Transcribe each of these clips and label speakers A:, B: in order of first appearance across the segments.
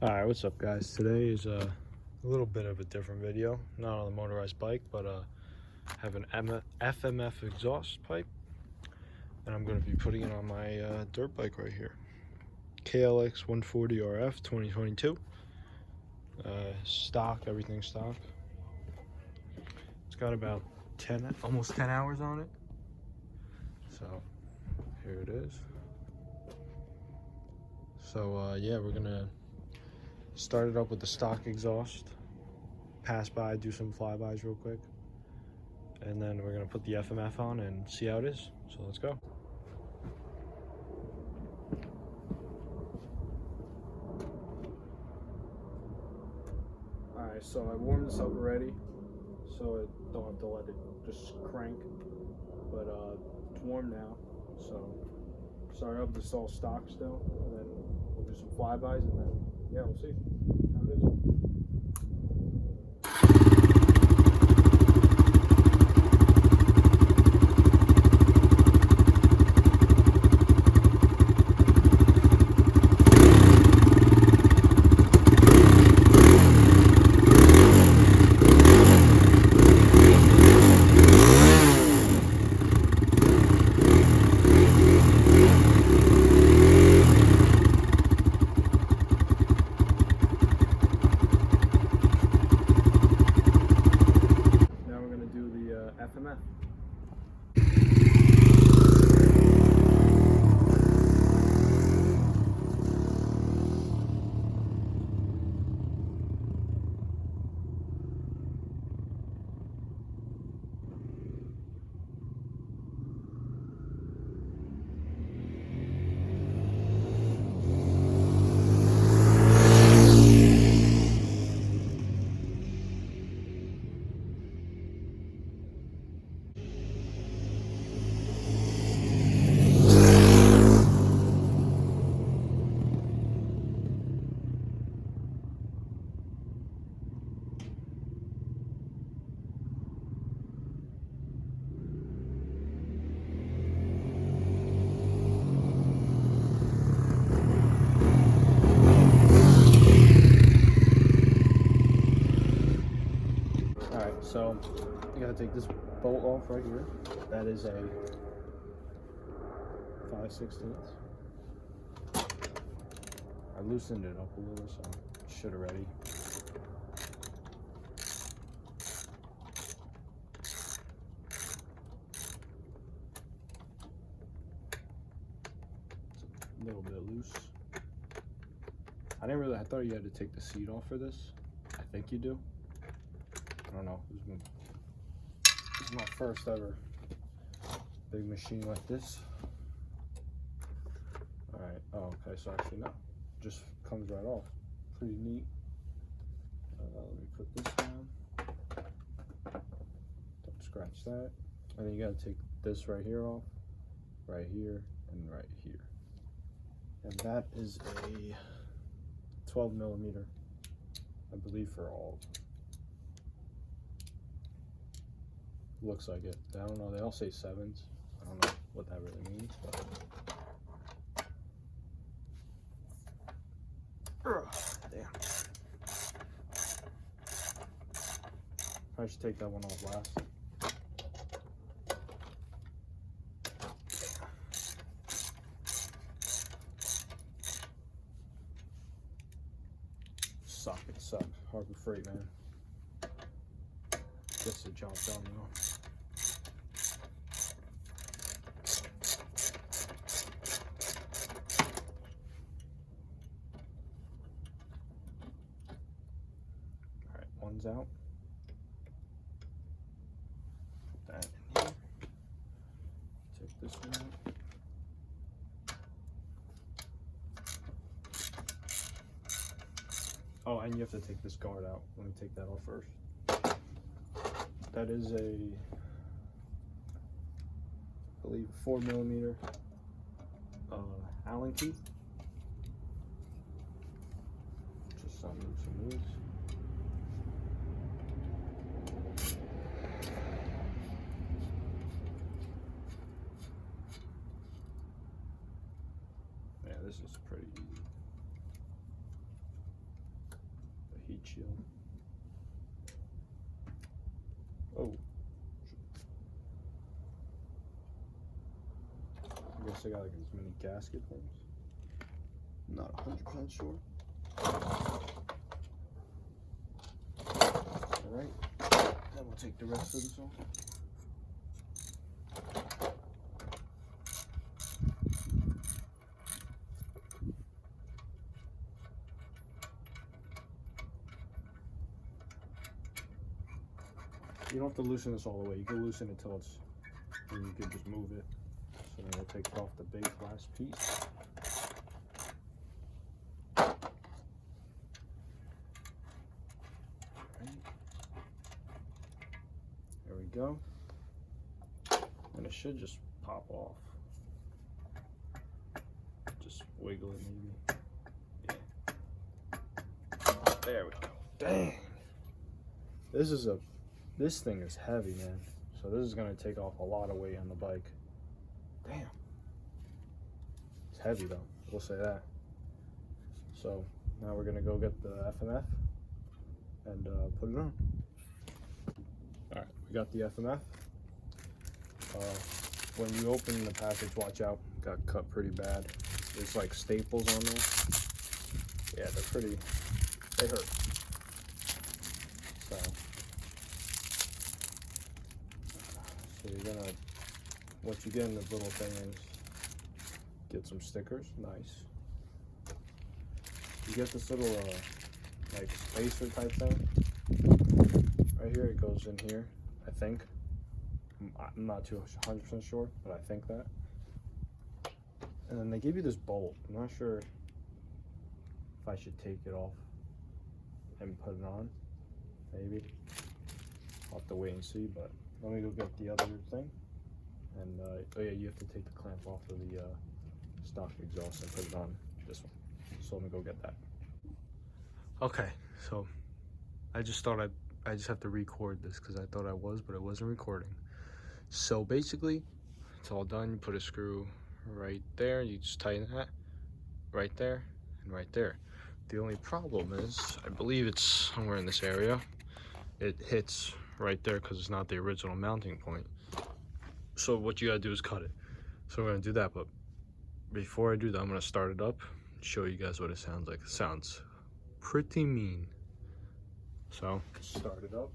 A: Alright, what's up guys? Today is a little bit of a different video. Not on a motorized bike, but have an FMF exhaust pipe. And I'm going to be putting it on my dirt bike right here. KLX 140RF 2022. Stock, everything stock. It's got about almost 10 hours on it. So, here it is. So, yeah, we're going to start it up with the stock exhaust. Pass by, do some flybys real quick, and then we're gonna put the FMF on and see how it is. So let's go. Alright, so I warmed this up already, so I don't have to let it just crank, but it's warm now. So start up, this is all stock still, and then we'll do some flybys, and then yeah, we'll see how it is. FMF. So you gotta take this bolt off right here. That is a 5/16. I loosened it up a little, so it should already. It's a little bit loose. I thought you had to take the seat off for this. I think you do. I don't know. This is my first ever big machine like this. Alright, oh, okay, so actually no. Just comes right off. Pretty neat. Let me put this down. Don't scratch that. And then you gotta take this right here off. Right here and right here. And that is a 12mm, I believe, for all of them. Looks like it. I don't know. They all say 7s. I don't know what that really means, but damn. I should take that one off last. Sockets suck. Harbor Freight, man. Gets the job done though. Alright, one's out. Put that in here. Take this one out. Oh, and you have to take this guard out. Let me take that off first. That is a, I believe, 4mm Allen key. Just some loose. Yeah, this is pretty easy. heat shield. Oh. I guess I got like these mini gasket things. Not 100% sure. Alright, then we'll take the rest of this off. You don't have to loosen this all the way. You can loosen it till it's, and you can just move it. So then we'll take off the big last piece. There we go. And it should just pop off. Just wiggle it maybe. Yeah. There we go. Dang. This thing is heavy, man. So this is gonna take off a lot of weight on the bike. Damn. It's heavy though, we'll say that. So now we're gonna go get the FMF and put it on. All right, we got the FMF. When you open the package, watch out, got cut pretty bad. There's like staples on there. Yeah, they hurt. So you're gonna, what you get in the little thing is, get some stickers, nice. You get this little like spacer type thing. Right here, it goes in here, I think. I'm not too 100% sure, but I think that. And then they give you this bolt. I'm not sure if I should take it off and put it on, maybe. I'll have to wait and see, but let me go get the other thing. And oh yeah, you have to take the clamp off of the stock exhaust and put it on this one. So let me go get that. Okay, so I just thought I just have to record this because I thought I was, but it wasn't recording. So basically, it's all done. You put a screw right there. You just tighten that right there and right there. The only problem is, I believe it's somewhere in this area. It hits right there because it's not the original mounting point. So what you gotta do is cut it. So we're gonna do that, but before I do that, I'm gonna start it up and show you guys what it sounds like. It sounds pretty mean. So start it up.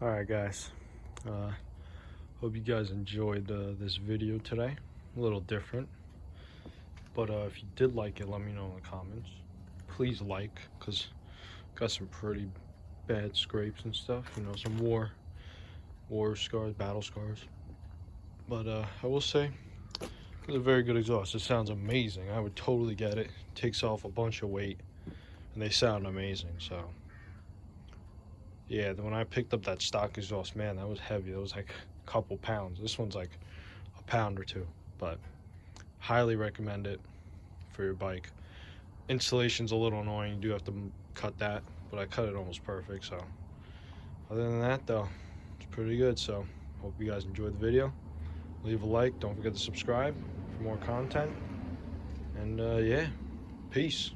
A: Alright guys, hope you guys enjoyed this video today. A little different, but if you did like it, let me know in the comments. Please like, because got some pretty bad scrapes and stuff, you know, some war scars, battle scars. But I will say, it's a very good exhaust. It sounds amazing. I would totally get it. Takes off a bunch of weight, and they sound amazing. So yeah, when I picked up that stock exhaust, man, that was heavy. That was like a couple pounds. This one's like a pound or two, but highly recommend it for your bike. installation's a little annoying. You do have to cut that, but I cut it almost perfect. So other than that though, it's pretty good. So hope you guys enjoyed the video. Leave a like, don't forget to subscribe for more content, and yeah, peace.